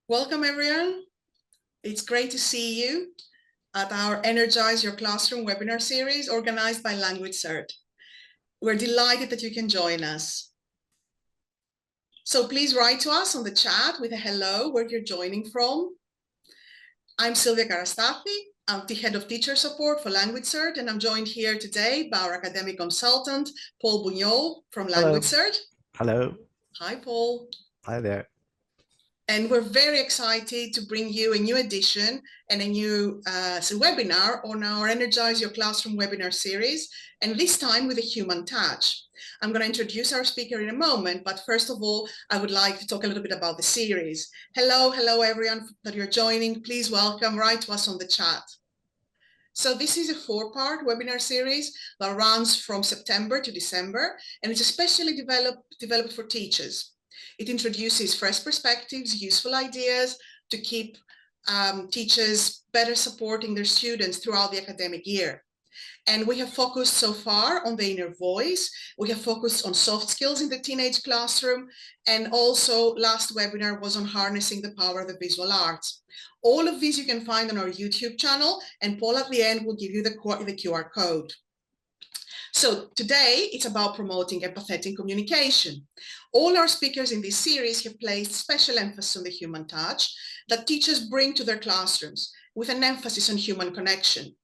Welcome, everyone. It's great to see you at our Energize Your Classroom webinar series organized by LanguageCert. We're delighted that you can join us. So please write to us on the chat with a hello, where you're joining from. I'm Silvia Karastafi. I'm the head of teacher support for LanguageCert, and I'm joined here today by our academic consultant, Paul Bugnol from LanguageCert. Hello. Hi, Paul. Hi there. And we're very excited to bring you a new edition and a new webinar on our Energize Your Classroom webinar series, and this time with a human touch. I'm going to introduce our speaker in a moment, but first of all, I would like to talk a little bit about the series. Hello everyone that you're joining. Please welcome, write to us on the chat. So this is a 4-part webinar series that runs from September to December, and it's especially developed for teachers. It introduces fresh perspectives, useful ideas to keep teachers better supporting their students throughout the academic year. And we have focused so far on the inner voice. We have focused on soft skills in the teenage classroom. And also last webinar was on harnessing the power of the visual arts. All of these you can find on our YouTube channel, and Paul at the end will give you the QR code. So today it's about promoting empathetic communication. All our speakers in this series have placed special emphasis on the human touch that teachers bring to their classrooms, with an emphasis on human connection.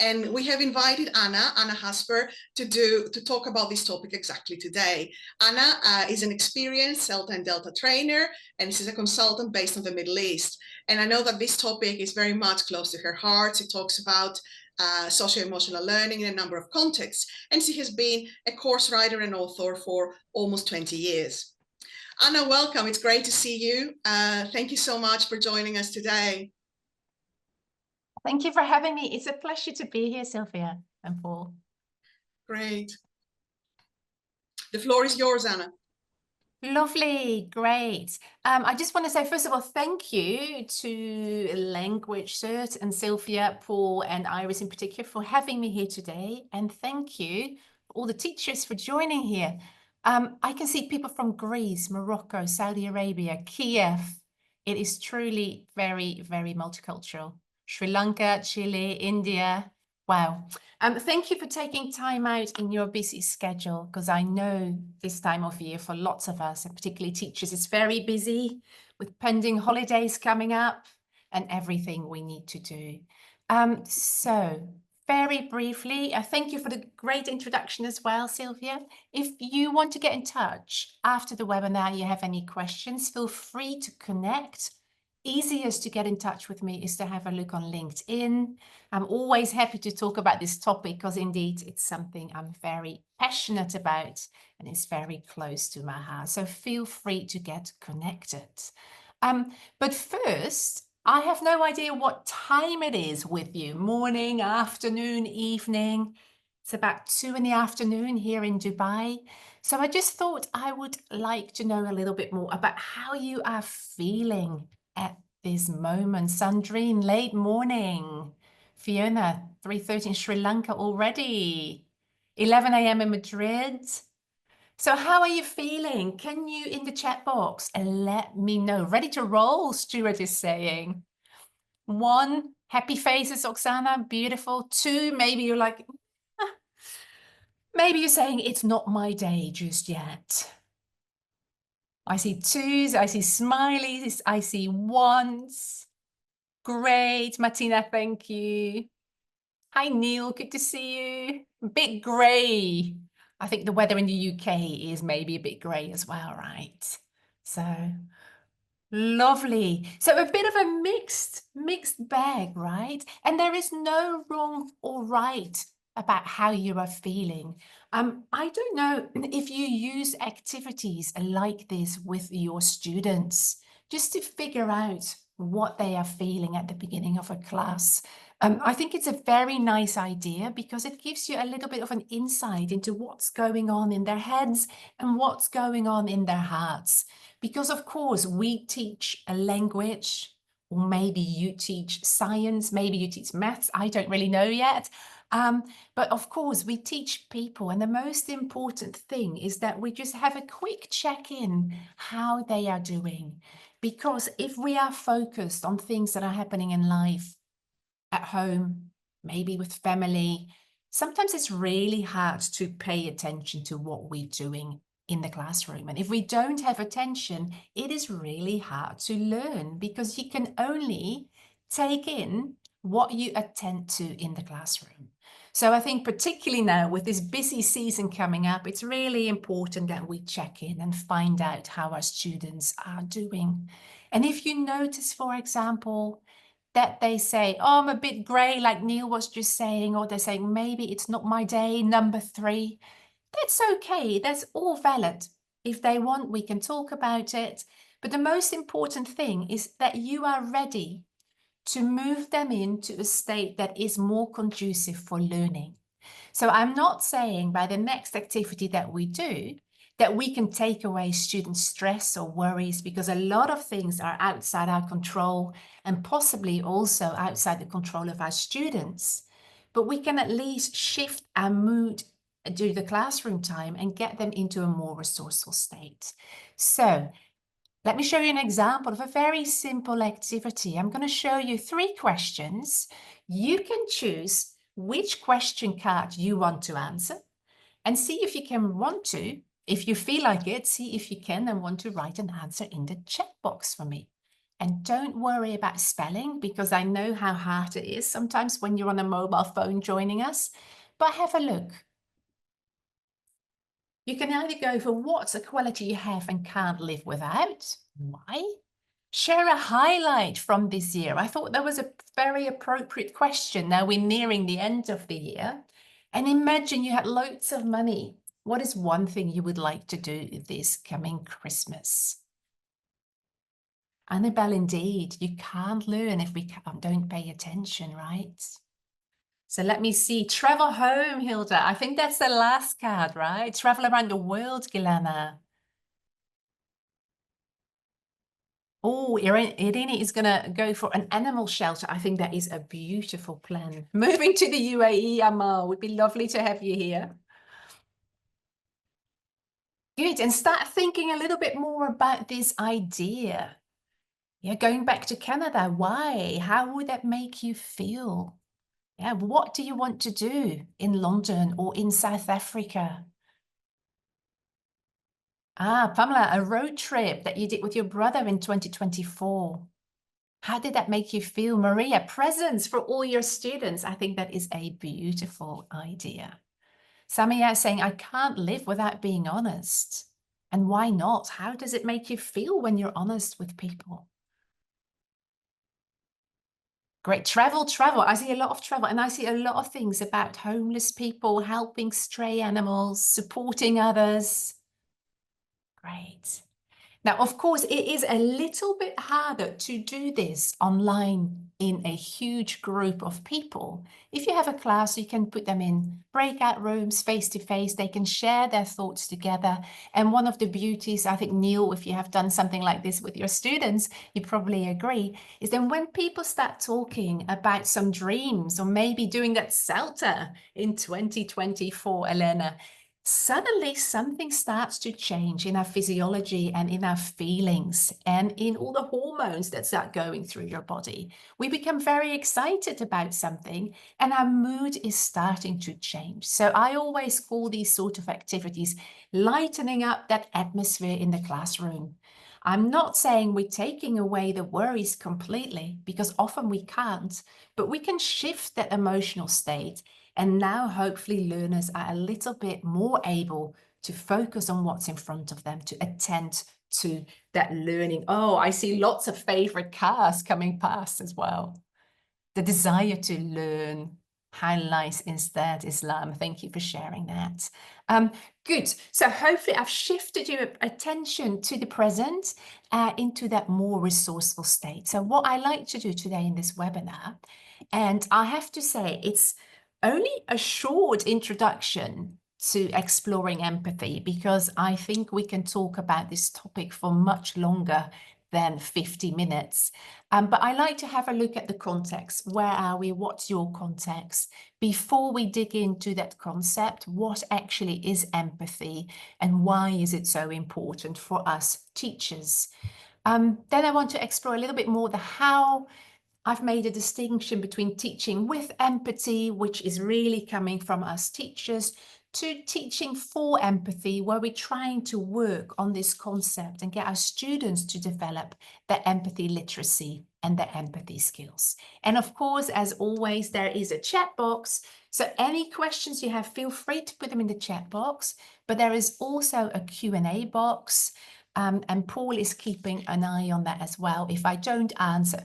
And we have invited Anna Hasper to talk about this topic exactly today. Anna is an experienced Celta and Delta trainer, and she's a consultant based on the Middle East. And I know that this topic is very much close to her heart. She talks about socio-emotional learning in a number of contexts, and she has been a course writer and author for almost 20 years. Anna, welcome. It's great to see you. Thank you so much for joining us today. Thank you for having me. It's a pleasure to be here, Sylvia and Paul. Great. The floor is yours, Anna. Lovely, great. I just want to say, first of all, thank you to LanguageCert and Sylvia, Paul and Iris in particular for having me here today. And thank you all the teachers for joining here. I can see people from Greece, Morocco, Saudi Arabia, Kiev. It is truly very, very multicultural. Sri Lanka, Chile, India. Wow. Thank you for taking time out in your busy schedule, because I know this time of year for lots of us, and particularly teachers, is very busy with pending holidays coming up and everything we need to do. So very briefly, thank you for the great introduction as well, Sylvia. If you want to get in touch after the webinar, you have any questions, feel free to connect. Easiest to get in touch with me is to have a look on LinkedIn. I'm always happy to talk about this topic because indeed it's something I'm very passionate about and it's very close to my heart. So feel free to get connected. But first, I have no idea what time it is with you, morning, afternoon, evening. It's about 2 in the afternoon here in Dubai. So I just thought I would like to know a little bit more about how you are feeling at this moment. Sandrine, late morning. Fiona, 3:30 in Sri Lanka already. 11 a.m. in Madrid. So how are you feeling? Can you, in the chat box, let me know? Ready to roll, Stuart is saying. 1, happy faces, Oksana, beautiful. 2, maybe you're like, maybe you're saying it's not my day just yet. I see 2s, I see smileys, I see 1s. Great, Martina, thank you. Hi, Neil, good to see you. A bit grey. I think the weather in the UK is maybe a bit grey as well, right? So, lovely. So a bit of a mixed bag, right? And there is no wrong or right about how you are feeling. I don't know if you use activities like this with your students, just to figure out what they are feeling at the beginning of a class. I think it's a very nice idea because it gives you a little bit of an insight into what's going on in their heads and what's going on in their hearts. Because of course we teach a language, or maybe you teach science, maybe you teach maths, I don't really know yet. But of course we teach people, and the most important thing is that we just have a quick check-in how they are doing. Because if we are focused on things that are happening in life, at home, maybe with family, sometimes it's really hard to pay attention to what we're doing in the classroom. And if we don't have attention, it is really hard to learn, because you can only take in what you attend to in the classroom. So I think particularly now with this busy season coming up, it's really important that we check in and find out how our students are doing. And if you notice, for example, that they say, oh, I'm a bit grey, like Neil was just saying, or they're saying, maybe it's not my day, number 3. That's okay. That's all valid. If they want, we can talk about it. But the most important thing is that you are ready to move them into a state that is more conducive for learning. So I'm not saying by the next activity that we do that we can take away student stress or worries, because a lot of things are outside our control and possibly also outside the control of our students. But we can at least shift our mood during the classroom time and get them into a more resourceful state. So let me show you an example of a very simple activity. I'm going to show you 3 questions. You can choose which question card you want to answer and see if you can if you feel like it, see if you can and want to write an answer in the chat box for me. And don't worry about spelling, because I know how hard it is sometimes when you're on a mobile phone joining us, but have a look. You can either go for what's a quality you have and can't live without. Why? Share a highlight from this year. I thought that was a very appropriate question. Now we're nearing the end of the year. And imagine you had loads of money. What is one thing you would like to do this coming Christmas? Annabelle, indeed, you can't learn if we don't pay attention, right? So let me see. Travel home, Hilda. I think that's the last card, right? Travel around the world, Gilana. Oh, Irene is going to go for an animal shelter. I think that is a beautiful plan. Moving to the UAE, Amal. Would be lovely to have you here. Good. And start thinking a little bit more about this idea. Yeah, going back to Canada. Why? How would that make you feel? Yeah, what do you want to do in London or in South Africa? Ah, Pamela, a road trip that you did with your brother in 2024. How did that make you feel? Maria, presents for all your students. I think that is a beautiful idea. Samia saying, I can't live without being honest. And why not? How does it make you feel when you're honest with people? Great. Travel. I see a lot of travel, and I see a lot of things about homeless people, helping stray animals, supporting others. Great. Now, of course, it is a little bit harder to do this online in a huge group of people. If you have a class, you can put them in breakout rooms, face to face. They can share their thoughts together. And one of the beauties, I think, Neil, if you have done something like this with your students, you probably agree, is then when people start talking about some dreams or maybe doing that CELTA in 2024, Elena, suddenly something starts to change in our physiology and in our feelings and in all the hormones that start going through your body. We become very excited about something and our mood is starting to change. So I always call these sort of activities lightening up that atmosphere in the classroom. I'm not saying we're taking away the worries completely, because often we can't, but we can shift that emotional state. And now hopefully learners are a little bit more able to focus on what's in front of them, to attend to that learning. Oh, I see lots of favorite cars coming past as well. The desire to learn. How nice is that, Islam? Thank you for sharing that. Good. So hopefully I've shifted your attention to the present into that more resourceful state. So what I like to do today in this webinar, and I have to say it's only a short introduction to exploring empathy, because I think we can talk about this topic for much longer than 50 minutes. But I like to have a look at the context. Where are we? What's your context? Before we dig into that concept, what actually is empathy and why is it so important for us teachers? Then I want to explore a little bit more the how. I've made a distinction between teaching with empathy, which is really coming from us teachers, to teaching for empathy, where we're trying to work on this concept and get our students to develop their empathy literacy and their empathy skills. And of course, as always, there is a chat box. So any questions you have, feel free to put them in the chat box, but there is also a Q&A box. And Paul is keeping an eye on that as well. If I don't answer,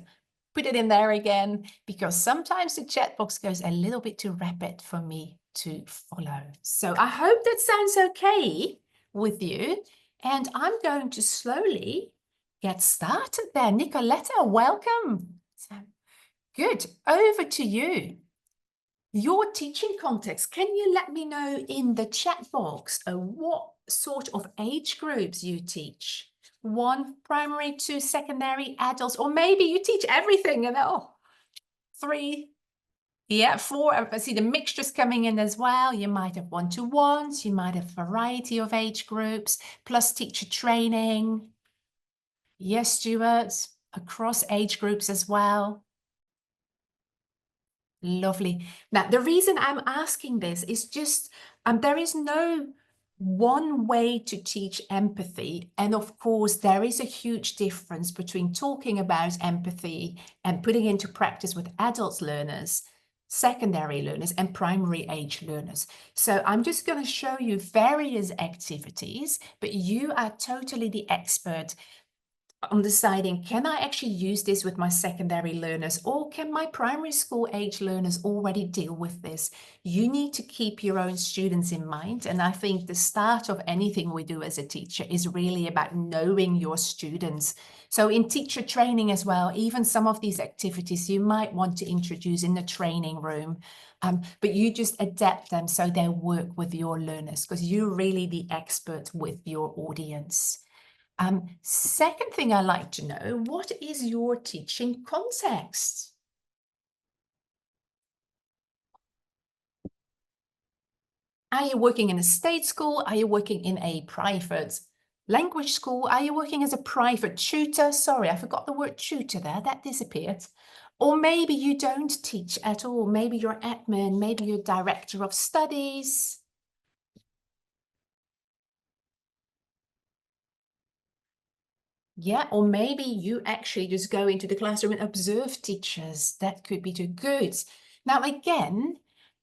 put it in there again, because sometimes the chat box goes a little bit too rapid for me to follow. So I hope that sounds okay with you. And I'm going to slowly get started there. Nicoletta, welcome. So, good. Over to you. Your teaching context, can you let me know in the chat box what sort of age groups you teach? 1 primary, 2 secondary, adults, or maybe you teach everything and 3, yeah, 4. I see the mixtures coming in as well. You might have one-to-ones, you might have a variety of age groups, plus teacher training. Yes, Stuart, across age groups as well. Lovely. Now, the reason I'm asking this is just there is no one way to teach empathy. And of course, there is a huge difference between talking about empathy and putting into practice with adult learners, secondary learners, and primary age learners. So I'm just going to show you various activities, but you are totally the expert on deciding, can I actually use this with my secondary learners, or can my primary school age learners already deal with this? You need to keep your own students in mind. And I think the start of anything we do as a teacher is really about knowing your students. So in teacher training as well, even some of these activities you might want to introduce in the training room, but you just adapt them so they work with your learners, because you're really the expert with your audience. Second thing I like to know, what is your teaching context? Are you working in a state school? Are you working in a private language school? Are you working as a private tutor? Sorry, I forgot the word tutor there, that disappeared. Or maybe you don't teach at all. Maybe you're admin, maybe you're director of studies. Yeah, or maybe you actually just go into the classroom and observe teachers. That could be too good. Now, again,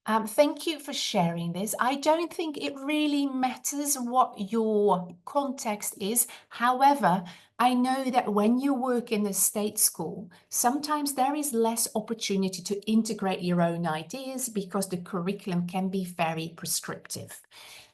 thank you for sharing this. I don't think it really matters what your context is. However, I know that when you work in a state school, sometimes there is less opportunity to integrate your own ideas because the curriculum can be very prescriptive.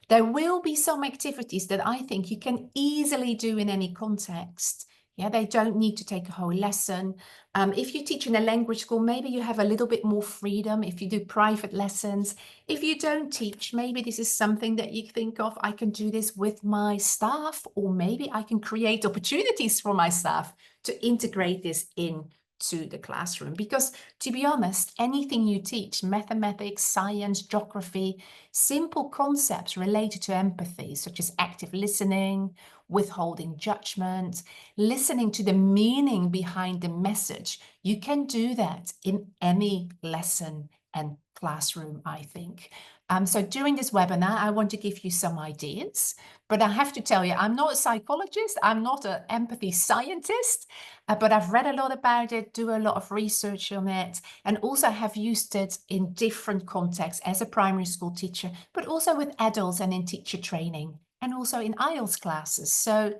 There will be some activities that I think you can easily do in any context. Yeah, they don't need to take a whole lesson. If you teach in a language school, maybe you have a little bit more freedom if you do private lessons. If you don't teach, maybe this is something that you think of, I can do this with my staff, or maybe I can create opportunities for my staff to integrate this into the classroom. Because to be honest, anything you teach, mathematics, science, geography, simple concepts related to empathy, such as active listening, withholding judgment, listening to the meaning behind the message. You can do that in any lesson and classroom, I think. So during this webinar, I want to give you some ideas, but I have to tell you, I'm not a psychologist, I'm not an empathy scientist, but I've read a lot about it, do a lot of research on it, and also have used it in different contexts as a primary school teacher, but also with adults and in teacher training, and also in IELTS classes. So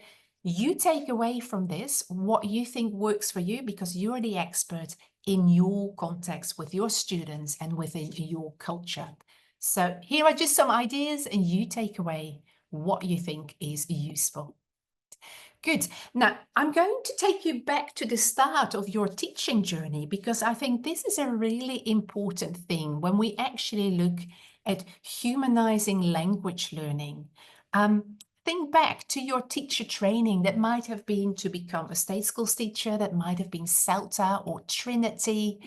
you take away from this what you think works for you, because you're the expert in your context with your students and within your culture. So here are just some ideas, and you take away what you think is useful. Good. Now, I'm going to take you back to the start of your teaching journey, because I think this is a really important thing when we actually look at humanizing language learning. Think back to your teacher training that might have been to become a state schools teacher, that might have been CELTA or Trinity,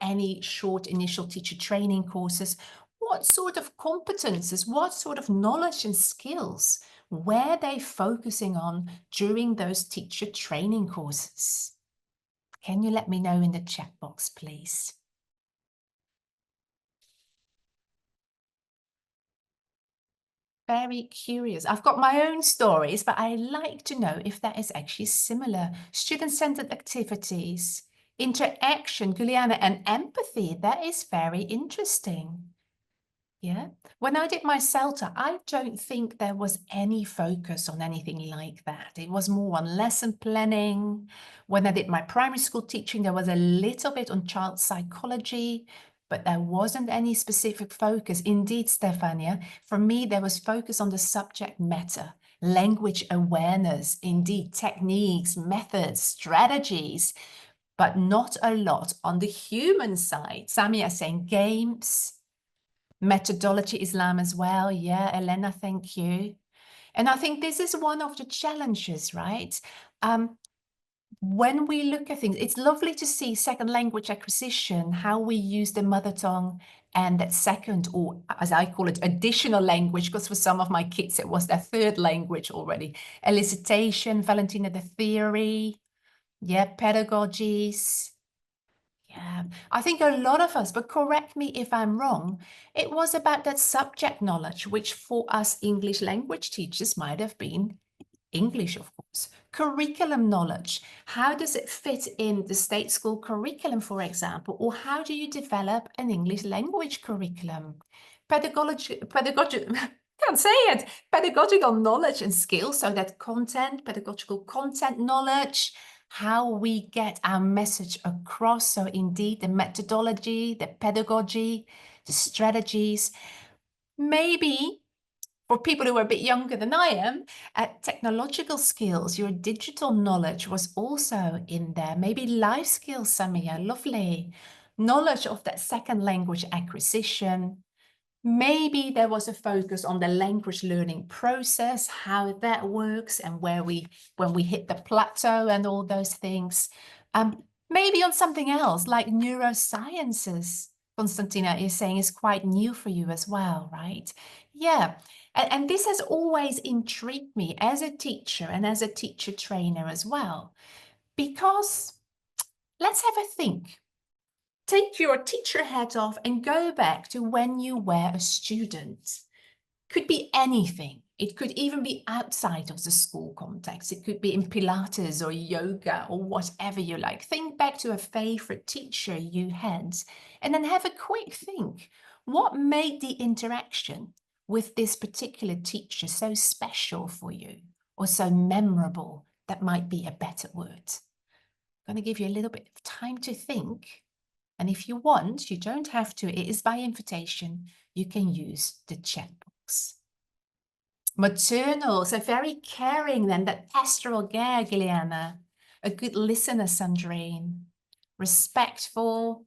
any short initial teacher training courses. What sort of competences, what sort of knowledge and skills were they focusing on during those teacher training courses? Can you let me know in the chat box, please? Very curious. I've got my own stories, but I like to know if that is actually similar. Student-centered activities, interaction, Juliana, and empathy. That is very interesting. Yeah. When I did my CELTA, I don't think there was any focus on anything like that. It was more on lesson planning. When I did my primary school teaching, there was a little bit on child psychology, but there wasn't any specific focus. Indeed, Stefania, for me, there was focus on the subject matter, language awareness, indeed, techniques, methods, strategies, but not a lot on the human side. Samia saying games, methodology Islam as well. Yeah, Elena, thank you. And I think this is one of the challenges, right? When we look at things, it's lovely to see second language acquisition, how we use the mother tongue and that second, or as I call it, additional language, because for some of my kids, it was their third language already. Elicitation, Valentina, the theory, yeah, pedagogies. Yeah, I think a lot of us, but correct me if I'm wrong, it was about that subject knowledge, which for us English language teachers might have been English, of course. Curriculum knowledge. How does it fit in the state school curriculum, for example? Or how do you develop an English language curriculum? Can't say it. Pedagogical knowledge and skills. So that content, pedagogical content knowledge, how we get our message across. So indeed, the methodology, the pedagogy, the strategies. Maybe for people who are a bit younger than I am, technological skills, your digital knowledge was also in there. Maybe life skills, Samia, lovely. Knowledge of that second language acquisition. Maybe there was a focus on the language learning process, how that works, and when we hit the plateau and all those things. Maybe on something else like neurosciences. Constantina is saying is quite new for you as well, right? Yeah. And this has always intrigued me as a teacher and as a teacher trainer as well, because let's have a think. Take your teacher hat off and go back to when you were a student. Could be anything. It could even be outside of the school context. It could be in Pilates or yoga or whatever you like. Think back to a favorite teacher you had and then have a quick think. What made the interaction with this particular teacher so special for you or so memorable? That might be a better word. I'm going to give you a little bit of time to think. And if you want, you don't have to, it is by invitation, you can use the chat box. Maternal, so very caring then, that pastoral care, Giliana. A good listener, Sandrine. Respectful.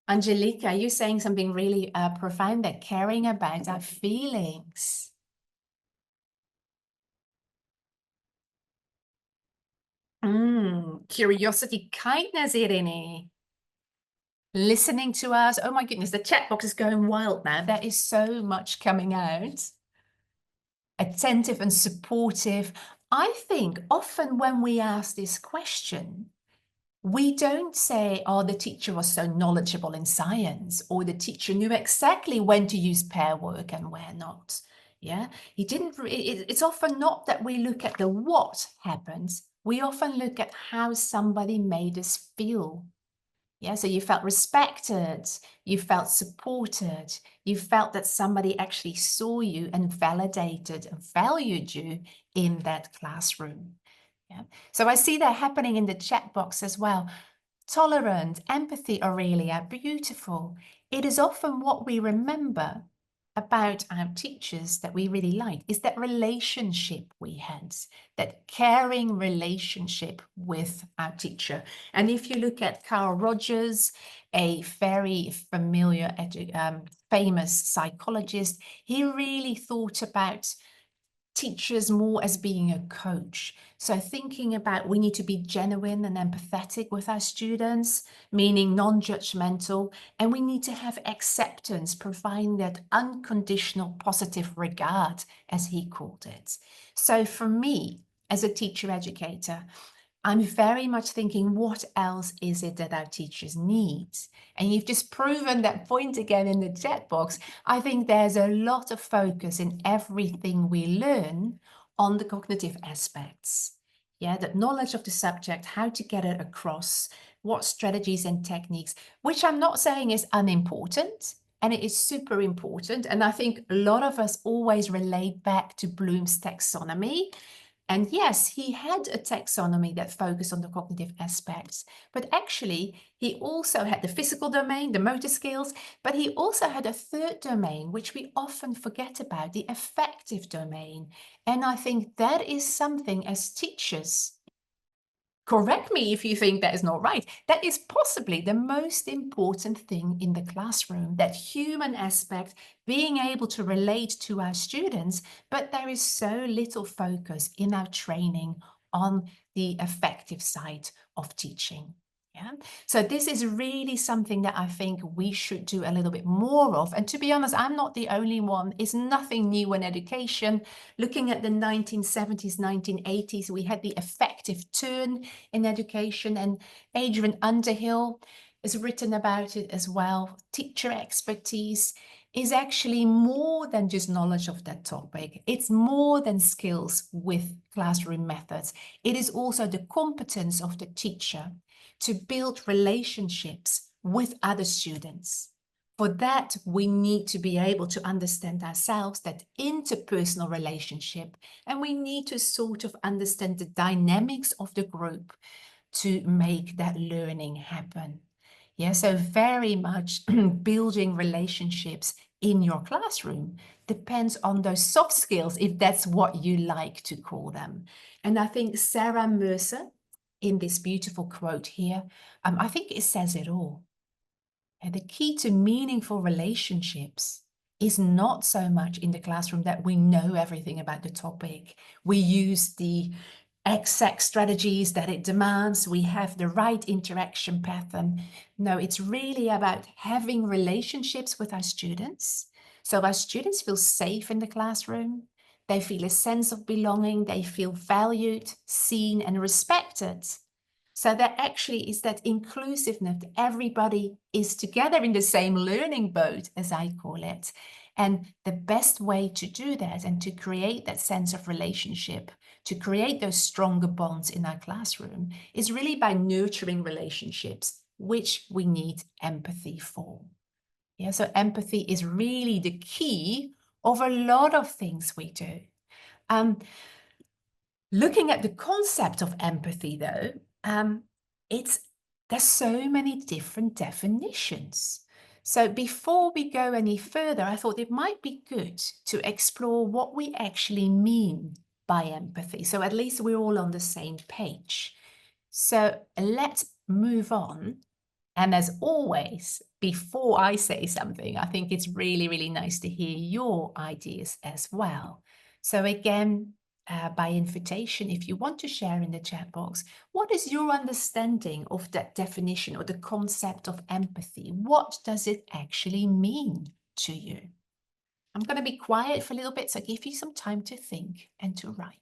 Angelica, you're saying something really profound there, caring about our feelings. Curiosity, kindness, Irene. Listening to us. Oh my goodness, the chat box is going wild now. There is so much coming out. Attentive and supportive. I think often when we ask this question, we don't say, oh, the teacher was so knowledgeable in science, or the teacher knew exactly when to use pair work and where not. Yeah, he didn't. It's often not that we look at the what happens. We often look at how somebody made us feel. Yeah, so you felt respected, you felt supported, you felt that somebody actually saw you and validated and valued you in that classroom. Yeah, so I see that happening in the chat box as well. Tolerant, empathy, Aurelia, beautiful. It is often what we remember about our teachers that we really liked is that relationship we had, that caring relationship with our teacher. And if you look at Carl Rogers, a very familiar, famous psychologist, he really thought about teachers more as being a coach. So thinking about we need to be genuine and empathetic with our students, meaning non-judgmental, and we need to have acceptance, providing that unconditional positive regard, as he called it. So for me, as a teacher educator, I'm very much thinking, what else is it that our teachers need? And you've just proven that point again in the chat box. I think there's a lot of focus in everything we learn on the cognitive aspects. Yeah, that knowledge of the subject, how to get it across, what strategies and techniques, which I'm not saying is unimportant, and it is super important. And I think a lot of us always relate back to Bloom's taxonomy. And yes, he had a taxonomy that focused on the cognitive aspects, but actually he also had the physical domain, the motor skills, but he also had a third domain, which we often forget about, the affective domain. And I think that is something as teachers, correct me if you think that is not right, that is possibly the most important thing in the classroom, that human aspect, being able to relate to our students, but there is so little focus in our training on the affective side of teaching. Yeah. So this is really something that I think we should do a little bit more of. And to be honest, I'm not the only one. It's nothing new in education. Looking at the 1970s, 1980s, we had the affective turn in education, and Adrian Underhill has written about it as well. Teacher expertise is actually more than just knowledge of that topic. It's more than skills with classroom methods. It is also the competence of the teacher to build relationships with other students. For that, we need to be able to understand ourselves, that interpersonal relationship, and we need to sort of understand the dynamics of the group to make that learning happen. Yeah, so very much building relationships in your classroom depends on those soft skills, if that's what you like to call them. And I think Sarah Mercer, in this beautiful quote here, I think it says it all. And the key to meaningful relationships is not so much in the classroom that we know everything about the topic. We use the exact strategies that it demands. We have the right interaction pattern. No, it's really about having relationships with our students. So our students feel safe in the classroom. They feel a sense of belonging. They feel valued, seen, and respected. So there actually is that inclusiveness. Everybody is together in the same learning boat, as I call it. And the best way to do that and to create that sense of relationship, to create those stronger bonds in our classroom, is really by nurturing relationships, which we need empathy for. Yeah, so empathy is really the key of a lot of things we do. Looking at the concept of empathy, though, there's so many different definitions. So before we go any further, I thought it might be good to explore what we actually mean by empathy. So at least we're all on the same page. So let's move on. And as always, before I say something, I think it's really, really nice to hear your ideas as well. So again, by invitation, if you want to share in the chat box, what is your understanding of that definition or the concept of empathy? What does it actually mean to you? I'm going to be quiet for a little bit, so give you some time to think and to write.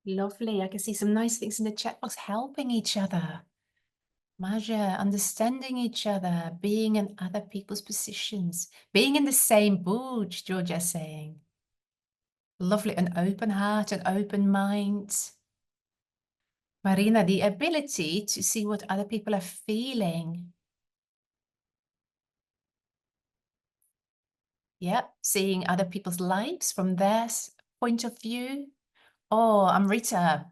Lovely. I can see some nice things in the chat box, helping each other. Maja, understanding each other, being in other people's positions, being in the same boat, Georgia saying. Lovely, an open heart, an open mind. Marina, the ability to see what other people are feeling. Yep, seeing other people's lives from their point of view. Oh, Amrita,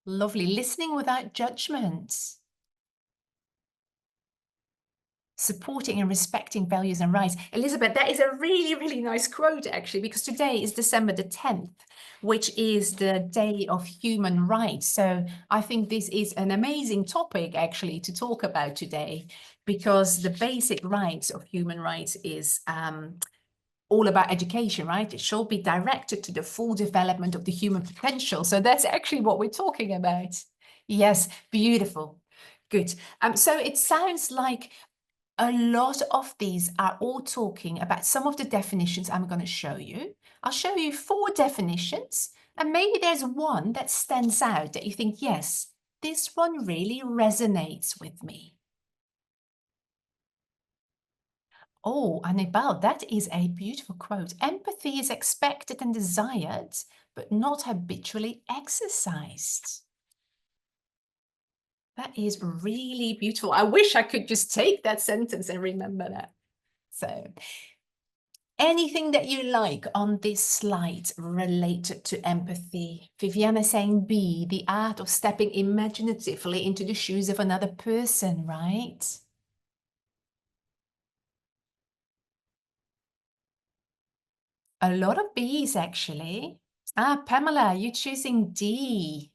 lovely, listening without judgment. supporting and respecting values and rights. Elizabeth, that is a really, really nice quote, actually, because today is December the 10th, which is the Day of Human Rights. So I think this is an amazing topic, actually, to talk about today, because the basic rights of human rights is all about education, right? It should be directed to the full development of the human potential. So that's actually what we're talking about. Yes, beautiful. Good. So it sounds like a lot of these are all talking about some of the definitions I'm going to show you. I'll show you 4 definitions, and maybe there's one that stands out that you think, yes, this one really resonates with me. Oh, Anibal, that is a beautiful quote. Empathy is expected and desired, but not habitually exercised. That is really beautiful. I wish I could just take that sentence and remember that. So, anything that you like on this slide related to empathy? Viviana saying B, the art of stepping imaginatively into the shoes of another person, right? A lot of B's, actually. Ah, Pamela, you're choosing D.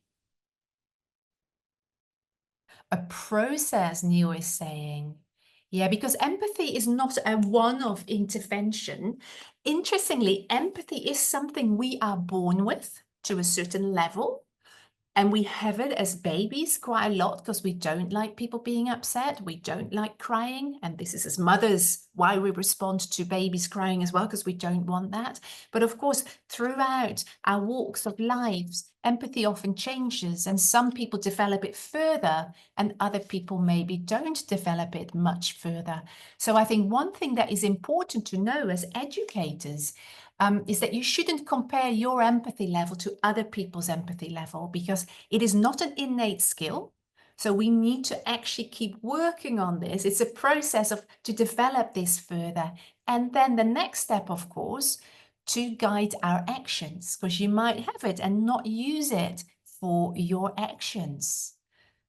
A process, Neil is saying. Yeah, because empathy is not a one-off intervention. Interestingly, empathy is something we are born with to a certain level. And we have it as babies quite a lot because we don't like people being upset. We don't like crying. And this is as mothers why we respond to babies crying as well, because we don't want that. But of course, throughout our walks of lives, empathy often changes, and some people develop it further and other people maybe don't develop it much further. So I think one thing that is important to know as educators is that you shouldn't compare your empathy level to other people's empathy level, because it is not an innate skill. So we need to actually keep working on this. It's a process to develop this further. And then the next step, of course, to guide our actions, because you might have it and not use it for your actions.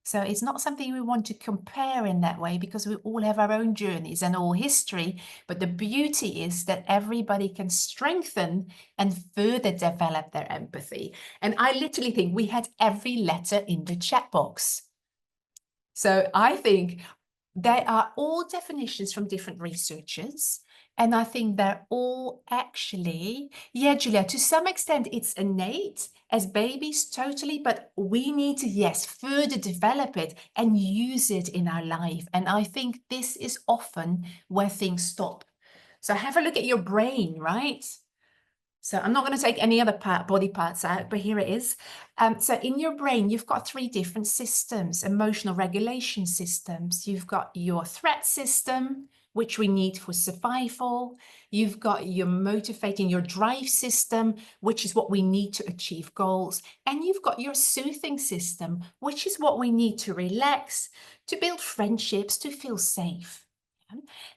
So it's not something we want to compare in that way, because we all have our own journeys and all history. But the beauty is that everybody can strengthen and further develop their empathy. And I literally think we had every letter in the chat box. So I think they are all definitions from different researchers. And I think they're all actually, yeah, Julia, to some extent it's innate as babies, totally, but we need to, yes, further develop it and use it in our life. And I think this is often where things stop. So have a look at your brain, right? So I'm not going to take any other body parts out, but here it is. So in your brain, you've got 3 different systems, emotional regulation systems. You've got your threat system, which we need for survival. You've got your motivating, your drive system, which is what we need to achieve goals. And you've got your soothing system, which is what we need to relax, to build friendships, to feel safe.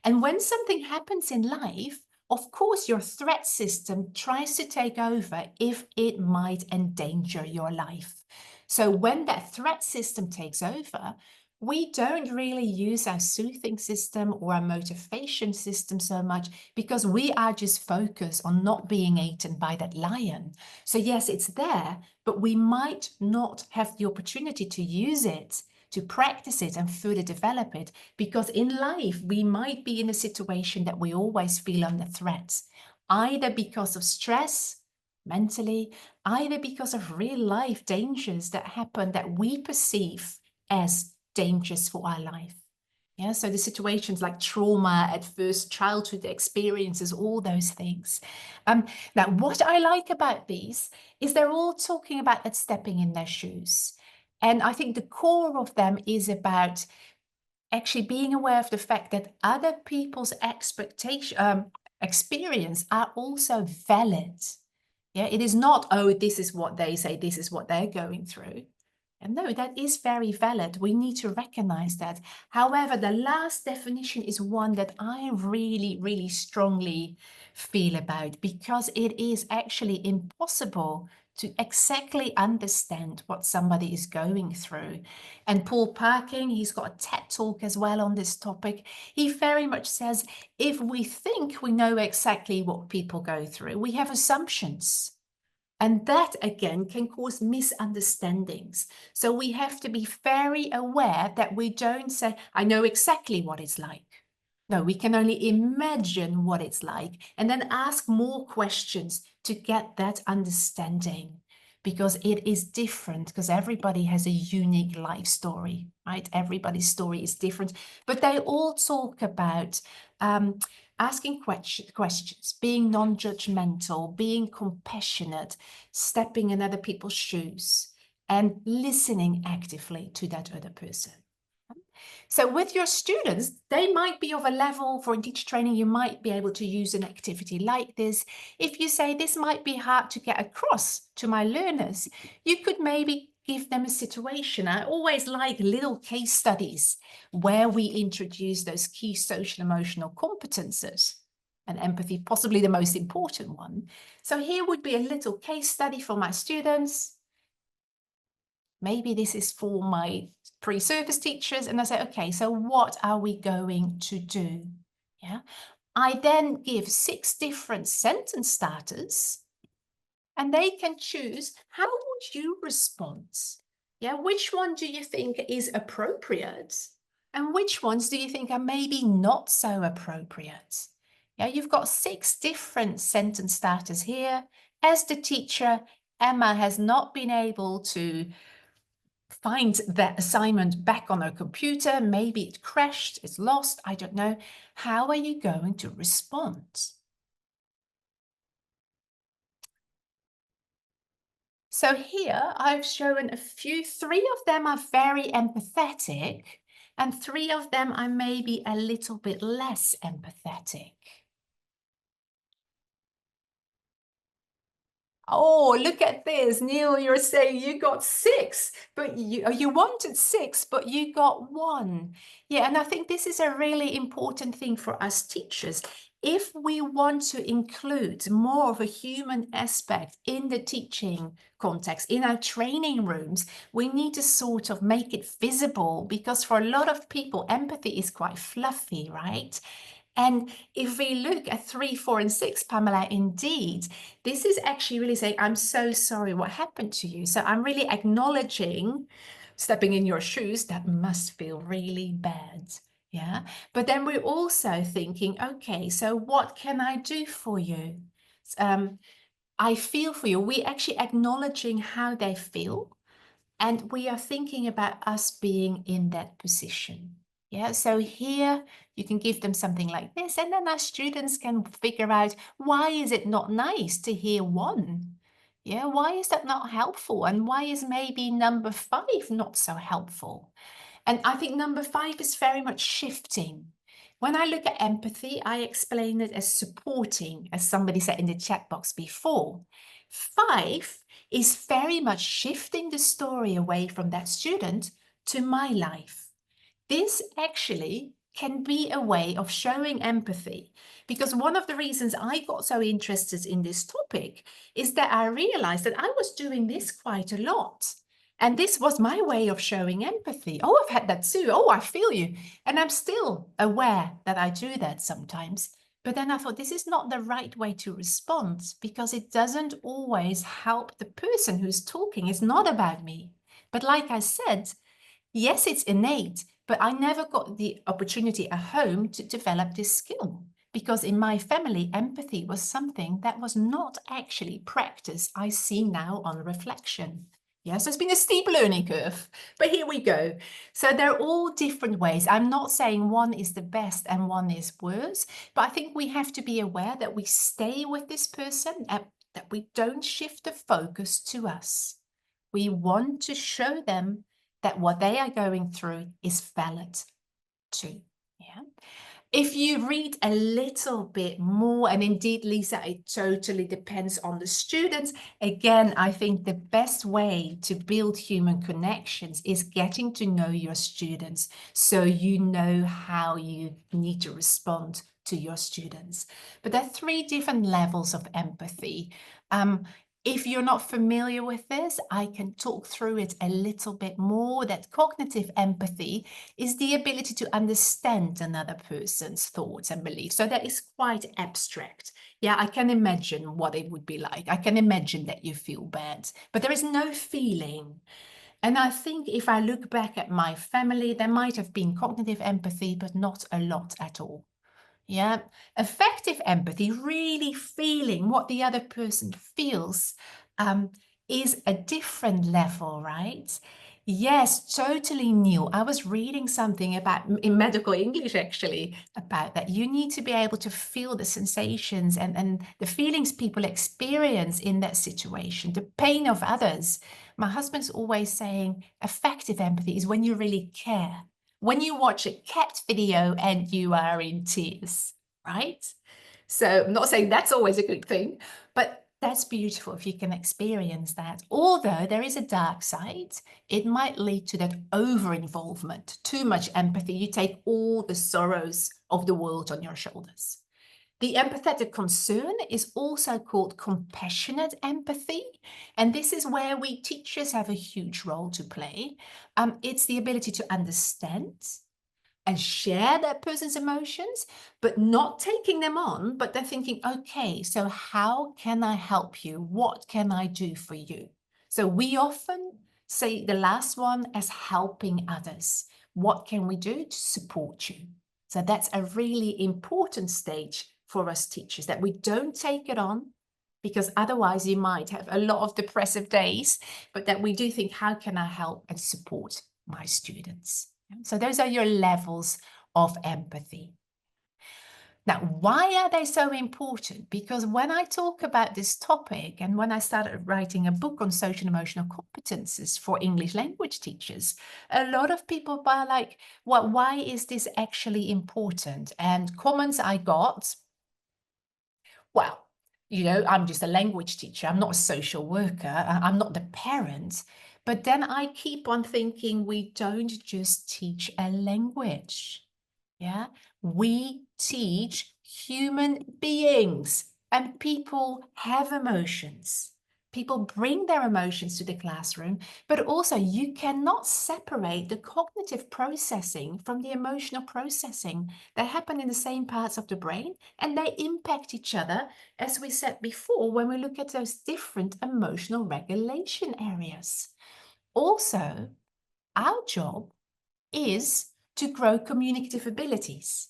And when something happens in life, of course, your threat system tries to take over if it might endanger your life. So when that threat system takes over, we don't really use our soothing system or our motivation system so much, because we are just focused on not being eaten by that lion. So yes, it's there, but we might not have the opportunity to use it, to practice it and further develop it, because in life we might be in a situation that we always feel under threat, either because of stress mentally, either because of real life dangers that happen that we perceive as dangers for our life. Yeah, so the situations like trauma, adverse childhood experiences, all those things. Now, what I like about these is they're all talking about that stepping in their shoes. And I think the core of them is about actually being aware of the fact that other people's experience are also valid. Yeah, it is not, oh, this is what they say, this is what they're going through. And no, that is very valid. We need to recognize that. However, the last definition is one that I really, really strongly feel about, because it is actually impossible to exactly understand what somebody is going through. And Paul Parking, he's got a TED talk as well on this topic. He very much says, if we think we know exactly what people go through, we have assumptions. And that, again, can cause misunderstandings. So we have to be very aware that we don't say, I know exactly what it's like. No, we can only imagine what it's like and then ask more questions to get that understanding, because it is different, because everybody has a unique life story, right? Everybody's story is different, but they all talk about asking questions, being non-judgmental, being compassionate, stepping in other people's shoes, and listening actively to that other person. So with your students, they might be of a level for teacher training, you might be able to use an activity like this. If you say this might be hard to get across to my learners, you could maybe give them a situation. I always like little case studies where we introduce those key social emotional competences, and empathy possibly the most important one. So here would be a little case study for my students. Maybe this is for my pre-service teachers, and I say, okay, so what are we going to do? Yeah. I then give 6 different sentence starters, and they can choose, how would you respond? Yeah, which one do you think is appropriate? And which ones do you think are maybe not so appropriate? Yeah, you've got 6 different sentence starters here. As the teacher, Emma has not been able to find that assignment back on her computer. Maybe it crashed, it's lost, I don't know. How are you going to respond? So here I've shown a few, 3 of them are very empathetic, and 3 of them are maybe a little bit less empathetic. Oh, look at this. Neil, you're saying you got 6, but you wanted 6, but you got 1. Yeah, and I think this is a really important thing for us teachers. If we want to include more of a human aspect in the teaching context, in our training rooms, we need to sort of make it visible, because for a lot of people, empathy is quite fluffy, right? And if we look at 3, 4, and 6, Pamela, indeed, this is actually really saying, I'm so sorry what happened to you. So I'm really acknowledging, stepping in your shoes, that must feel really bad. Yeah. But then we're also thinking, okay, so what can I do for you? I feel for you. We're actually acknowledging how they feel. And we are thinking about us being in that position. Yeah, so here you can give them something like this, and then our students can figure out, why is it not nice to hear 1? Yeah, why is that not helpful? And why is maybe number 5 not so helpful? And I think number 5 is very much shifting. When I look at empathy, I explain it as supporting, as somebody said in the chat box before. 5 is very much shifting the story away from that student to my life. This actually can be a way of showing empathy, because one of the reasons I got so interested in this topic is that I realized that I was doing this quite a lot. And this was my way of showing empathy. Oh, I've had that too. Oh, I feel you. And I'm still aware that I do that sometimes. But then I thought, this is not the right way to respond, because it doesn't always help the person who's talking. It's not about me. But like I said, yes, it's innate, but I never got the opportunity at home to develop this skill, because in my family, empathy was something that was not actually practiced. I see now on reflection. Yes, it's been a steep learning curve, but here we go. So they're all different ways. I'm not saying one is the best and one is worse, but I think we have to be aware that we stay with this person, that we don't shift the focus to us. We want to show them that what they are going through is valid too. Yeah. If you read a little bit more, and indeed, Lisa, it totally depends on the students. Again, I think the best way to build human connections is getting to know your students, so you know how you need to respond to your students. But there are 3 different levels of empathy. If you're not familiar with this, I can talk through it a little bit more. That cognitive empathy is the ability to understand another person's thoughts and beliefs. So that is quite abstract. Yeah, I can imagine what it would be like. I can imagine that you feel bad, but there is no feeling. And I think if I look back at my family, there might have been cognitive empathy, but not a lot at all. Yeah. Effective empathy, really feeling what the other person feels, um, is a different level, right? Yes, totally new. I was reading something about in medical English actually about that. You need to be able to feel the sensations and the feelings people experience in that situation, the pain of others. My husband's always saying effective empathy is when you really care, when you watch a cat video and you are in tears, right? So I'm not saying that's always a good thing, but that's beautiful if you can experience that. Although there is a dark side, it might lead to that over-involvement, too much empathy. You take all the sorrows of the world on your shoulders. The empathetic concern is also called compassionate empathy. And this is where we teachers have a huge role to play. It's the ability to understand and share that person's emotions, but not taking them on, but they're thinking, okay, so how can I help you? What can I do for you? So we often say the last one as helping others. What can we do to support you? So that's a really important stage for us teachers, that we don't take it on, because otherwise you might have a lot of depressive days, but that we do think, how can I help and support my students? So those are your levels of empathy. Now, why are they so important? Because when I talk about this topic and when I started writing a book on social emotional competences for English language teachers, a lot of people were like, well, why is this actually important? And comments I got, well, I'm just a language teacher. I'm not a social worker. I'm not the parent. But then I keep on thinking we don't just teach a language. Yeah, we teach human beings, and people have emotions. People bring their emotions to the classroom, but also you cannot separate the cognitive processing from the emotional processing. They happen in the same parts of the brain and they impact each other, as we said before, when we look at those different emotional regulation areas. Also, our job is to grow communicative abilities.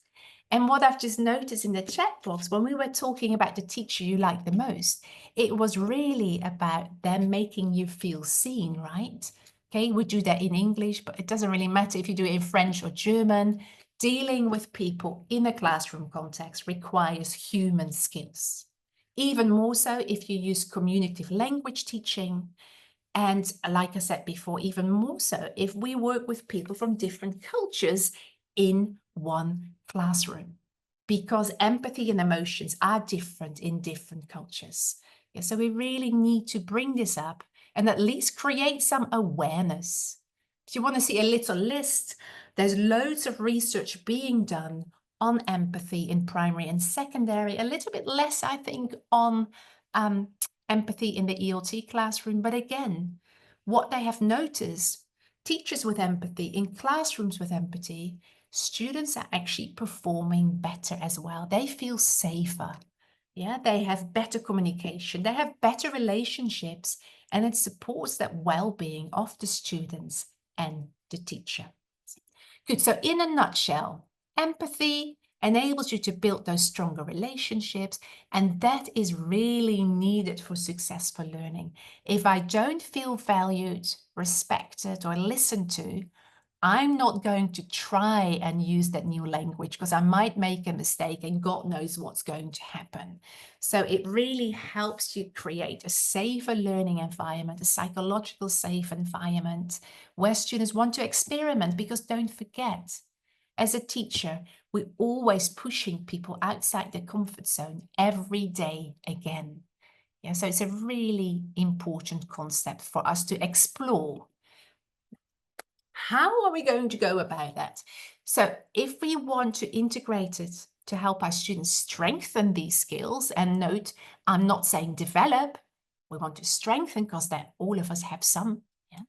And what I've just noticed in the chat box, when we were talking about the teacher you like the most, it was really about them making you feel seen, right? Okay, we do that in English, but it doesn't really matter if you do it in French or German. Dealing with people in a classroom context requires human skills. Even more so if you use communicative language teaching, and like I said before, even more so if we work with people from different cultures in one classroom, because empathy and emotions are different in different cultures. Yeah, so we really need to bring this up and at least create some awareness. If you want to see a little list, there's loads of research being done on empathy in primary and secondary, a little bit less, I think, on empathy in the ELT classroom. But again, what they have noticed, teachers with empathy in classrooms with empathy, students are actually performing better as well. They feel safer. Yeah, they have better communication, they have better relationships, and it supports that well-being of the students and the teacher. Good. So in a nutshell, empathy enables you to build those stronger relationships, and that is really needed for successful learning. If I don't feel valued, respected, or listened to, I'm not going to try and use that new language because I might make a mistake and God knows what's going to happen. So it really helps you create a safer learning environment, a psychological safe environment where students want to experiment, because don't forget, as a teacher, we're always pushing people outside their comfort zone every day again. Yeah, so it's a really important concept for us to explore. How are we going to go about that? So if we want to integrate it to help our students strengthen these skills, and note, I'm not saying develop, we want to strengthen, because that all of us have some, yeah,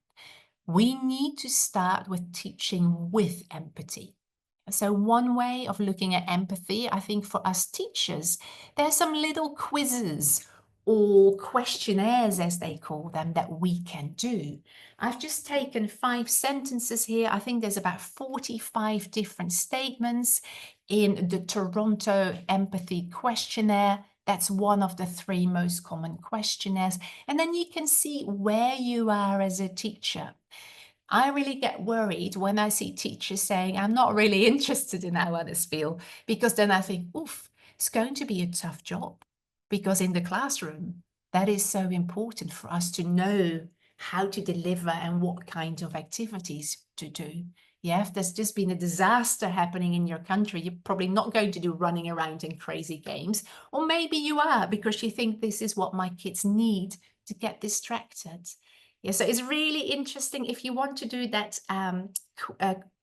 we need to start with teaching with empathy. So one way of looking at empathy, I think for us teachers, there's some little quizzes or questionnaires, as they call them, that we can do. I've just taken 5 sentences here. I think there's about 45 different statements in the Toronto Empathy Questionnaire. That's one of the 3 most common questionnaires. And then you can see where you are as a teacher. I really get worried when I see teachers saying, I'm not really interested in how others feel, because then I think, oof, it's going to be a tough job. Because in the classroom, that is so important for us to know how to deliver and what kind of activities to do. Yeah, if there's just been a disaster happening in your country, you're probably not going to do running around in crazy games. Or maybe you are, because you think this is what my kids need to get distracted. Yeah, so it's really interesting if you want to do that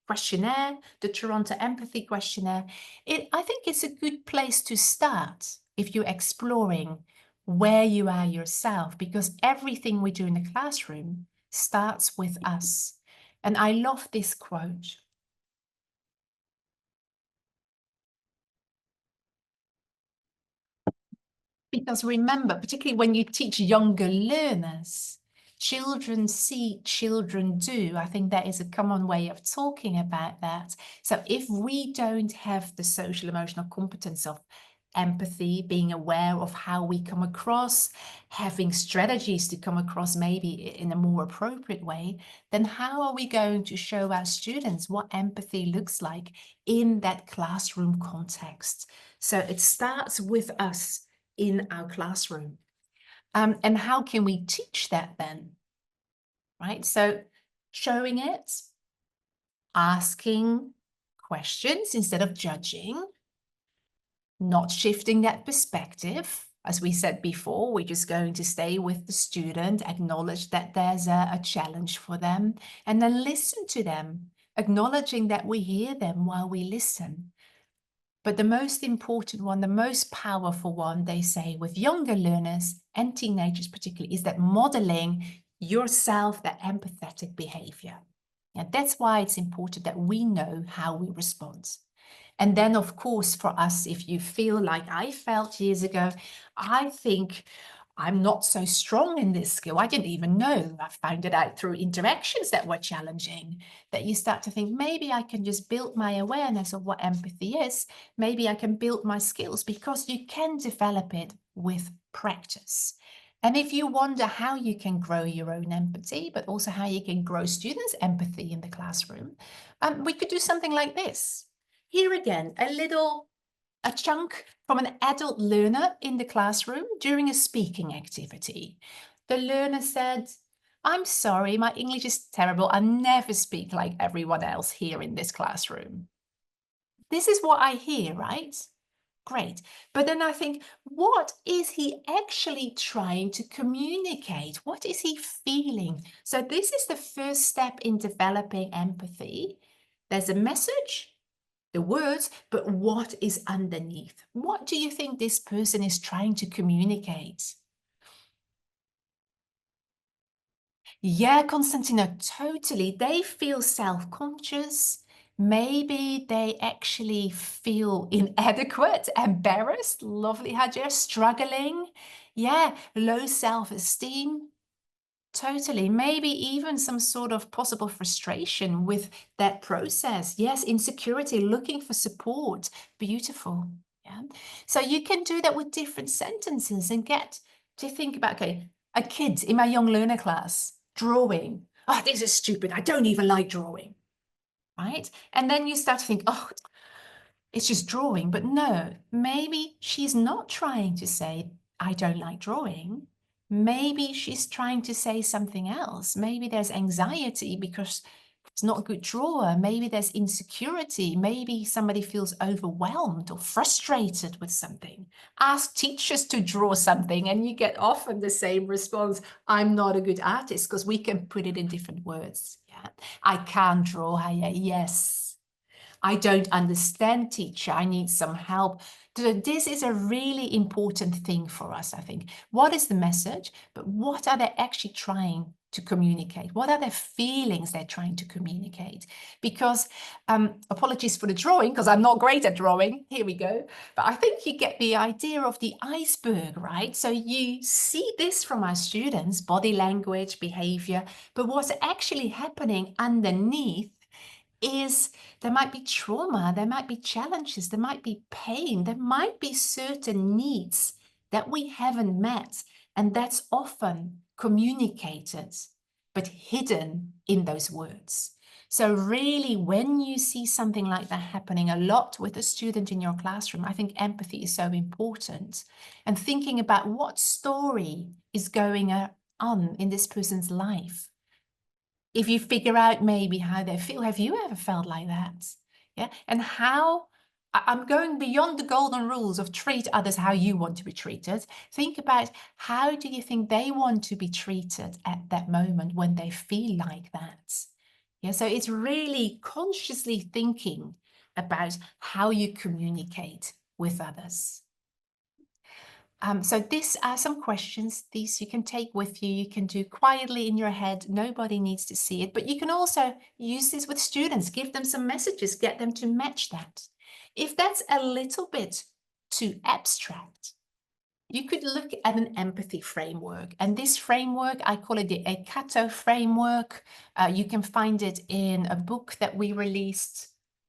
questionnaire, the Toronto Empathy Questionnaire. I think it's a good place to start if you're exploring where you are yourself, because everything we do in the classroom starts with us. And I love this quote. Because remember, particularly when you teach younger learners, children see, children do. I think that is a common way of talking about that. So if we don't have the social emotional competence of empathy, being aware of how we come across, having strategies to come across maybe in a more appropriate way, then how are we going to show our students what empathy looks like in that classroom context? So it starts with us in our classroom. And how can we teach that then? Right? So showing it, asking questions instead of judging, not shifting that perspective. As we said before, we're just going to stay with the student, acknowledge that there's a challenge for them, and then listen to them, acknowledging that we hear them while we listen. But the most important one, the most powerful one, they say with younger learners and teenagers particularly, is that modeling yourself, that empathetic behavior. And that's why it's important that we know how we respond. And then, of course, for us, if you feel like I felt years ago, I think I'm not so strong in this skill. I didn't even know. I found it out through interactions that were challenging, that you start to think, maybe I can just build my awareness of what empathy is. Maybe I can build my skills, because you can develop it with practice. And if you wonder how you can grow your own empathy, but also how you can grow students' empathy in the classroom, we could do something like this. Here again, a chunk from an adult learner in the classroom during a speaking activity. The learner said, I'm sorry, my English is terrible. I never speak like everyone else here in this classroom. This is what I hear, right? Great. But then I think, what is he actually trying to communicate? What is he feeling? So this is the first step in developing empathy. There's a message, the words, but what is underneath? What do you think this person is trying to communicate? Yeah, Constantina, totally. They feel self-conscious. Maybe they actually feel inadequate, embarrassed. Lovely, Hajar. Struggling. Yeah, low self-esteem. Totally. Maybe even some sort of possible frustration with that process. Yes, insecurity, looking for support. Beautiful. Yeah. So you can do that with different sentences and get to think about, okay, a kid in my young learner class, drawing. Oh, this is stupid. I don't even like drawing. Right? And then you start to think, oh, it's just drawing. But no, maybe she's not trying to say, I don't like drawing. Maybe she's trying to say something else. Maybe there's anxiety because it's not a good drawer. Maybe there's insecurity. Maybe somebody feels overwhelmed or frustrated with something. Ask teachers to draw something and you get often the same response. I'm not a good artist, because we can put it in different words. Yeah, I can't draw. Yes. I don't understand, teacher, I need some help. So this is a really important thing for us, I think. What is the message, but what are they actually trying to communicate? What are their feelings they're trying to communicate? Because, apologies for the drawing, because I'm not great at drawing. Here we go. But I think you get the idea of the iceberg, right? So you see this from our students, body language, behavior, but what's actually happening underneath is there might be trauma, there might be challenges, there might be pain, there might be certain needs that we haven't met, and that's often communicated, but hidden in those words. So really, when you see something like that happening a lot with a student in your classroom, I think empathy is so important. And thinking about what story is going on in this person's life. If you figure out maybe how they feel, have you ever felt like that? Yeah, and how, I'm going beyond the golden rules of treat others how you want to be treated. Think about how do you think they want to be treated at that moment when they feel like that? Yeah, so it's really consciously thinking about how you communicate with others. So these are some questions. These you can take with you. You can do quietly in your head. Nobody needs to see it. But you can also use this with students. Give them some messages. Get them to match that. If that's a little bit too abstract, you could look at an empathy framework. And this framework, I call it the ECATO framework. You can find it in a book that we released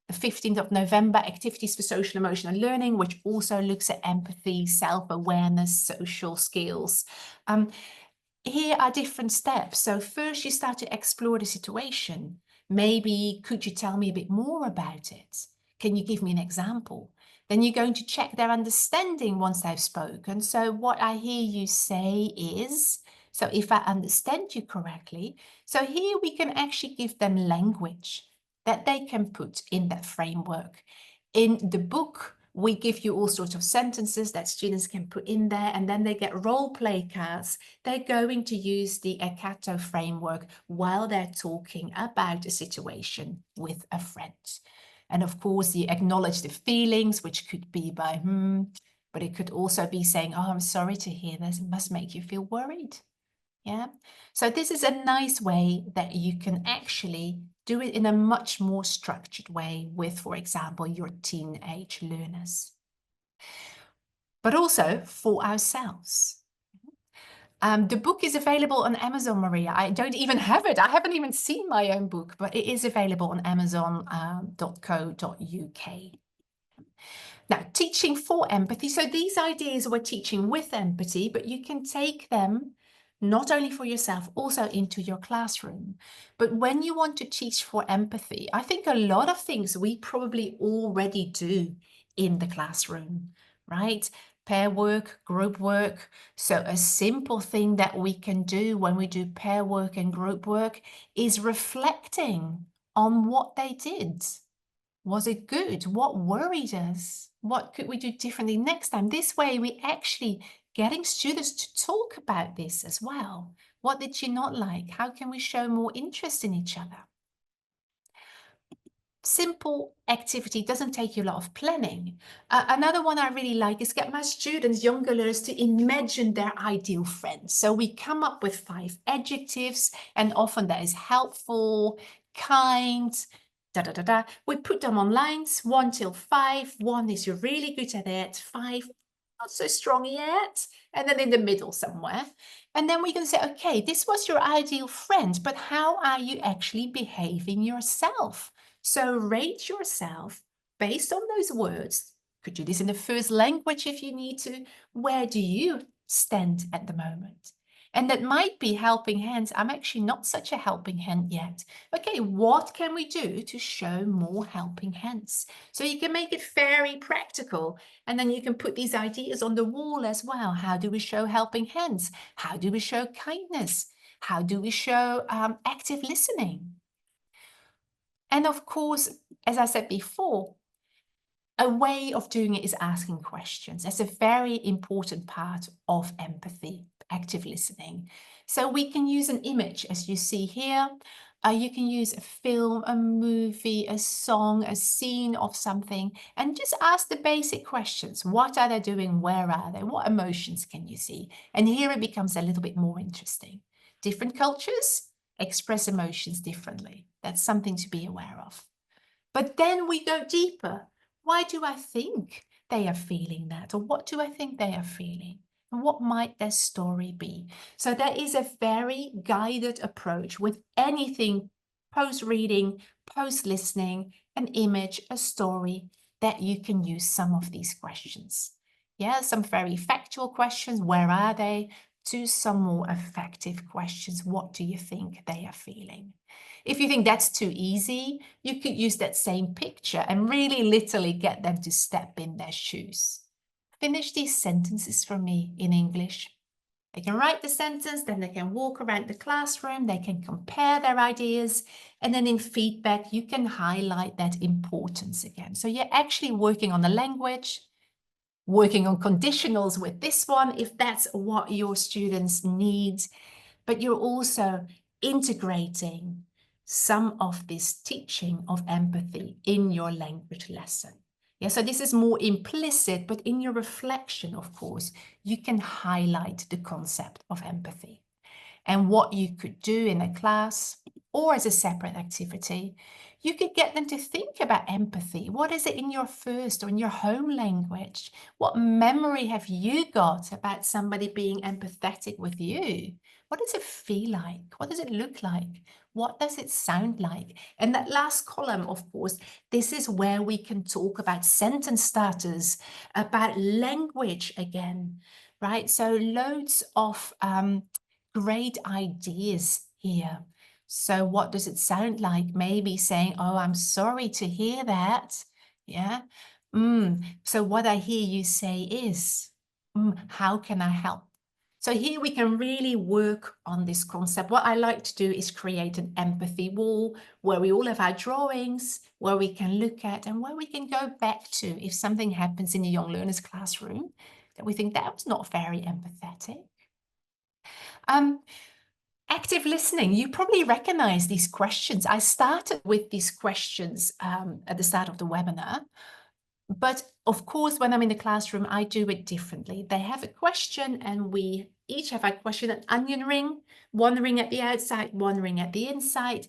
the 15th of November, Activities for Social Emotional Learning, which also looks at empathy, self-awareness, social skills. Here are different steps. So first you start to explore the situation. Maybe could you tell me a bit more about it? Can you give me an example? Then you're going to check their understanding once they've spoken. So what I hear you say is, so if I understand you correctly, so here we can actually give them language that they can put in that framework. In the book, we give you all sorts of sentences that students can put in there, and then they get role play cards. They're going to use the ECATO framework while they're talking about a situation with a friend. And of course, you acknowledge the feelings, which could be by but it could also be saying, oh, I'm sorry to hear this. It must make you feel worried. Yeah. So this is a nice way that you can actually do it in a much more structured way with, for example, your teenage learners. But also for ourselves. The book is available on Amazon, Maria. I don't even have it. I haven't even seen my own book, but it is available on amazon.co.uk. Now, teaching for empathy. So these ideas we're teaching with empathy, but you can take them not only for yourself, also into your classroom. But when you want to teach for empathy, I think a lot of things we probably already do in the classroom, right? Pair work, group work. So a simple thing that we can do when we do pair work and group work is reflecting on what they did. Was it good? What worried us? What could we do differently next time? This way, we actually getting students to talk about this as well. What did you not like? How can we show more interest in each other? Simple activity doesn't take you a lot of planning. Another one I really like is get my students, younger learners, to imagine their ideal friends. So we come up with 5 adjectives, and often that is helpful, kind, We put them on lines 1 till 5. 1 is you're really good at it. 5, not so strong yet. And then in the middle somewhere. And then we can say, okay, this was your ideal friend, but how are you actually behaving yourself? So rate yourself based on those words. Could do this in the first language if you need to. Where do you stand at the moment? And that might be helping hands. I'm actually not such a helping hand yet. Okay, what can we do to show more helping hands? So you can make it very practical. And then you can put these ideas on the wall as well. How do we show helping hands? How do we show kindness? How do we show active listening? And of course, as I said before, a way of doing it is asking questions. That's a very important part of empathy, active listening. So we can use an image, as you see here. You can use a film, a movie, a song, a scene of something, and just ask the basic questions. What are they doing? Where are they? What emotions can you see? And here it becomes a little bit more interesting. Different cultures express emotions differently. That's something to be aware of. But then we go deeper. Why do I think they are feeling that? Or what do I think they are feeling? And what might their story be? So there is a very guided approach with anything post-reading, post-listening, an image, a story, that you can use some of these questions. Yeah, some very factual questions. Where are they? To some more effective questions. What do you think they are feeling? If you think that's too easy, you could use that same picture and really literally get them to step in their shoes. Finish these sentences for me in English. They can write the sentence, then they can walk around the classroom, they can compare their ideas, and then in feedback, you can highlight that importance again. So you're actually working on the language, working on conditionals with this one, if that's what your students need, but you're also integrating some of this teaching of empathy in your language lesson. Yeah, so this is more implicit, but in your reflection, of course, you can highlight the concept of empathy. And what you could do in a class or as a separate activity, you could get them to think about empathy. What is it in your first or in your home language? What memory have you got about somebody being empathetic with you? What does it feel like? What does it look like? What does it sound like? And that last column, of course, this is where we can talk about sentence starters, about language again, right? So loads of great ideas here. So what does it sound like? Maybe saying, oh, I'm sorry to hear that. Yeah. So what I hear you say is, how can I help? So here we can really work on this concept. What I like to do is create an empathy wall where we all have our drawings, where we can look at and where we can go back to if something happens in a young learner's classroom that we think that was not very empathetic. Active listening, you probably recognize these questions. I started with these questions at the start of the webinar, but of course, when I'm in the classroom, I do it differently. They have a question and we each have a question, an onion ring, one ring at the outside, one ring at the inside.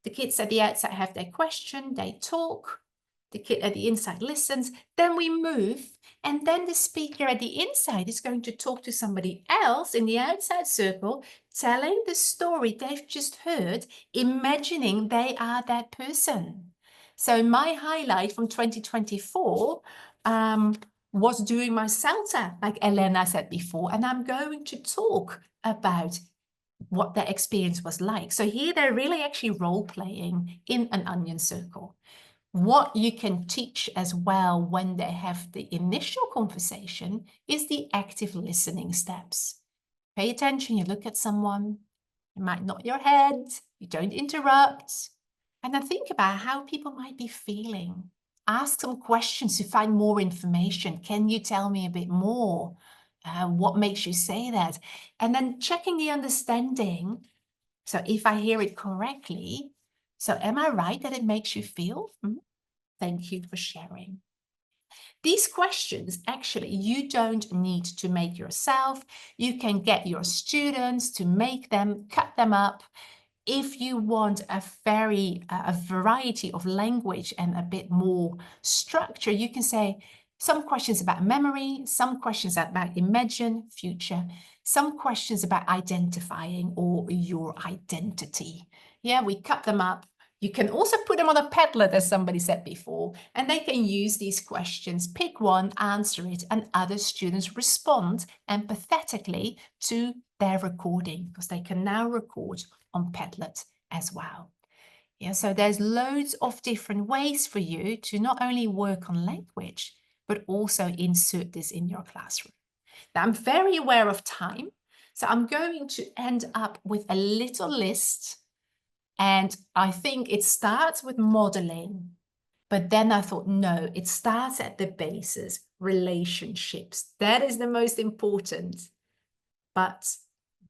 The kids at the outside have their question, they talk. The kid at the inside listens, then we move, and then the speaker at the inside is going to talk to somebody else in the outside circle, telling the story they've just heard, imagining they are that person. So my highlight from 2024 was doing my Salta, like Elena said before, and I'm going to talk about what their experience was like. So here they're really actually role-playing in an onion circle. What you can teach as well when they have the initial conversation is the active listening steps. Pay attention, you look at someone, you might nod your head, you don't interrupt, and then think about how people might be feeling. Ask some questions to find more information. Can you tell me a bit more? What makes you say that? And then checking the understanding. So if I hear it correctly, so am I right that it makes you feel? Thank you for sharing. These questions, actually, you don't need to make yourself. You can get your students to make them, cut them up. If you want a variety of language and a bit more structure, you can say some questions about memory, some questions about imagine, future, some questions about identifying or your identity. Yeah, we cut them up. You can also put them on a Padlet, as somebody said before, and they can use these questions, pick one, answer it, and other students respond empathetically to their recording, because they can now record on Padlet as well. Yeah, so there's loads of different ways for you to not only work on language, but also insert this in your classroom. Now, I'm very aware of time, so I'm going to end up with a little list. And I think it starts with modeling, but then I thought, no, it starts at the basis, relationships. That is the most important. But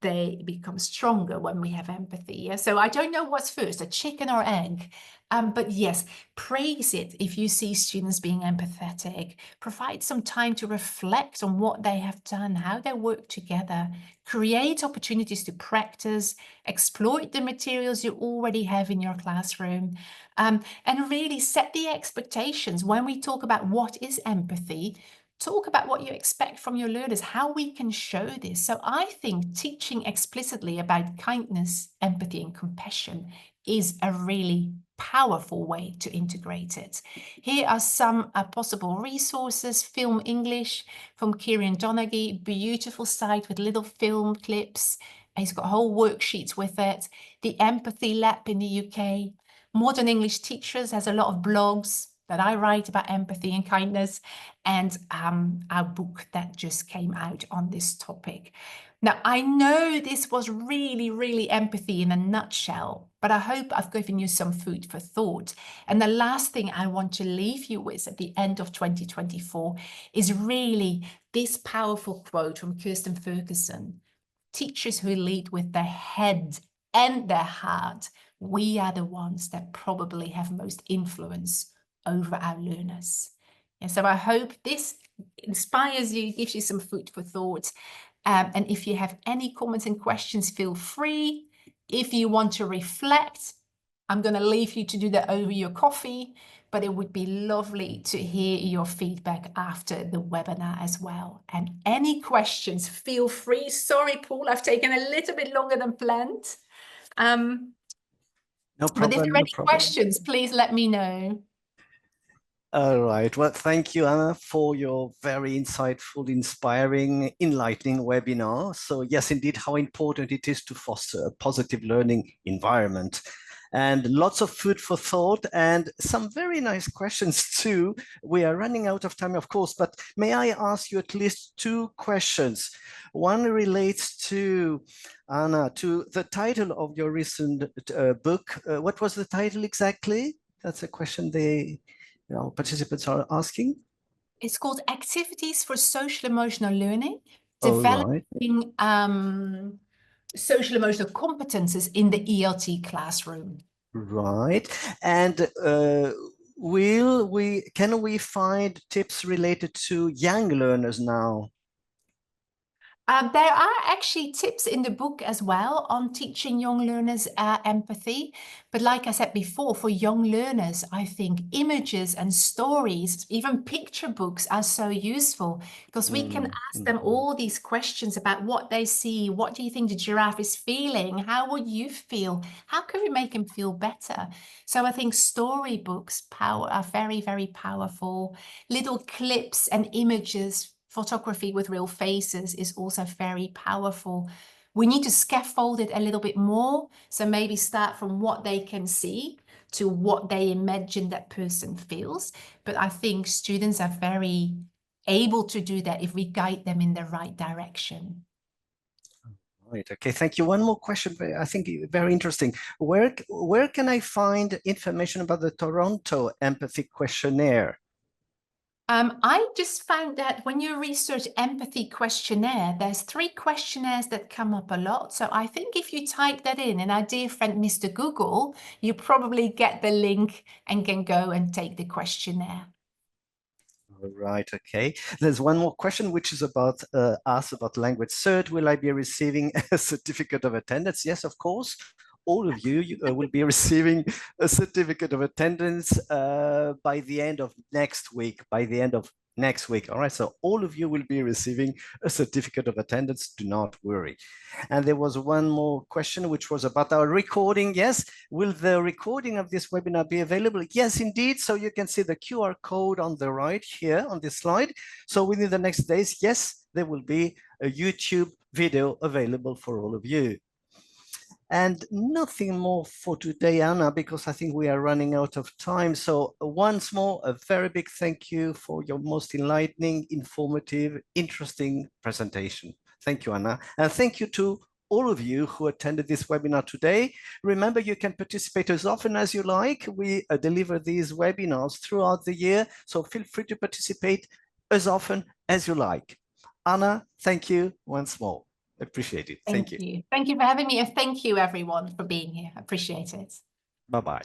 they become stronger when we have empathy. Yeah? So I don't know what's first, a chicken or egg. But yes, praise it if you see students being empathetic. Provide some time to reflect on what they have done, how they work together. Create opportunities to practice, exploit the materials you already have in your classroom, and really set the expectations. When we talk about what is empathy, talk about what you expect from your learners, how we can show this. So I think teaching explicitly about kindness, empathy, and compassion is a really powerful way to integrate it. Here are some possible resources. Film English from Kieran Donaghy, beautiful site with little film clips. He's got whole worksheets with it. The Empathy Lab in the UK. Modern English Teachers has a lot of blogs that I write about empathy and kindness, and our book that just came out on this topic. Now, I know this was really, really empathy in a nutshell, but I hope I've given you some food for thought. And the last thing I want to leave you with at the end of 2024 is really this powerful quote from Kirsten Ferguson: teachers who lead with their head and their heart, we are the ones that probably have most influence over our learners. And so I hope this inspires you, gives you some food for thought. And if you have any comments and questions, feel free. If you want to reflect, I'm going to leave you to do that over your coffee, but it would be lovely to hear your feedback after the webinar as well. And any questions, feel free. Sorry, Paul, I've taken a little bit longer than planned. No But if problem, there are no any problem. questions, please let me know. All right. Well, thank you, Anna, for your very insightful, inspiring, enlightening webinar. So yes, indeed, how important it is to foster a positive learning environment. And lots of food for thought and some very nice questions too. We are running out of time, of course, but may I ask you at least two questions? One relates to, Anna, to the title of your recent book. What was the title exactly? That's a question participants are asking. It's called Activities for Social Emotional Learning, Oh, right. developing social emotional competences in the ELT classroom. Right. And can we find tips related to young learners now? There are actually tips in the book as well on teaching young learners empathy. But like I said before, for young learners, I think images and stories, even picture books, are so useful because we can ask them all these questions about what they see. What do you think the giraffe is feeling? How would you feel? How can we make them feel better? So I think storybooks are very, very powerful. Little clips and images, photography with real faces is also very powerful. We need to scaffold it a little bit more. So maybe start from what they can see to what they imagine that person feels. But I think students are very able to do that if we guide them in the right direction. Right. Okay. Thank you. One more question. I think very interesting. Where can I find information about the Toronto Empathy Questionnaire? I just found that when you research empathy questionnaire, there's 3 questionnaires that come up a lot. So I think if you type that in, and our dear friend Mr. Google, you probably get the link and can go and take the questionnaire. All right. Okay. There's one more question, which is about about language cert. Will I be receiving a certificate of attendance? Yes, of course. All of you will be receiving a certificate of attendance by the end of next week. All right. So all of you will be receiving a certificate of attendance. Do not worry. And there was one more question, which was about our recording. Yes. Will the recording of this webinar be available? Yes, indeed. So you can see the QR code on the right here on this slide. So within the next days, yes, there will be a YouTube video available for all of you. And nothing more for today, Anna, because I think we are running out of time. So once more, a very big thank you for your most enlightening, informative, interesting presentation. Thank you, Anna. And thank you to all of you who attended this webinar today. Remember, you can participate as often as you like. We deliver these webinars throughout the year, so feel free to participate as often as you like. Anna, thank you once more. Appreciate it. Thank Thank you. you. Thank you for having me, and thank you everyone for being here. Appreciate it. Bye-bye.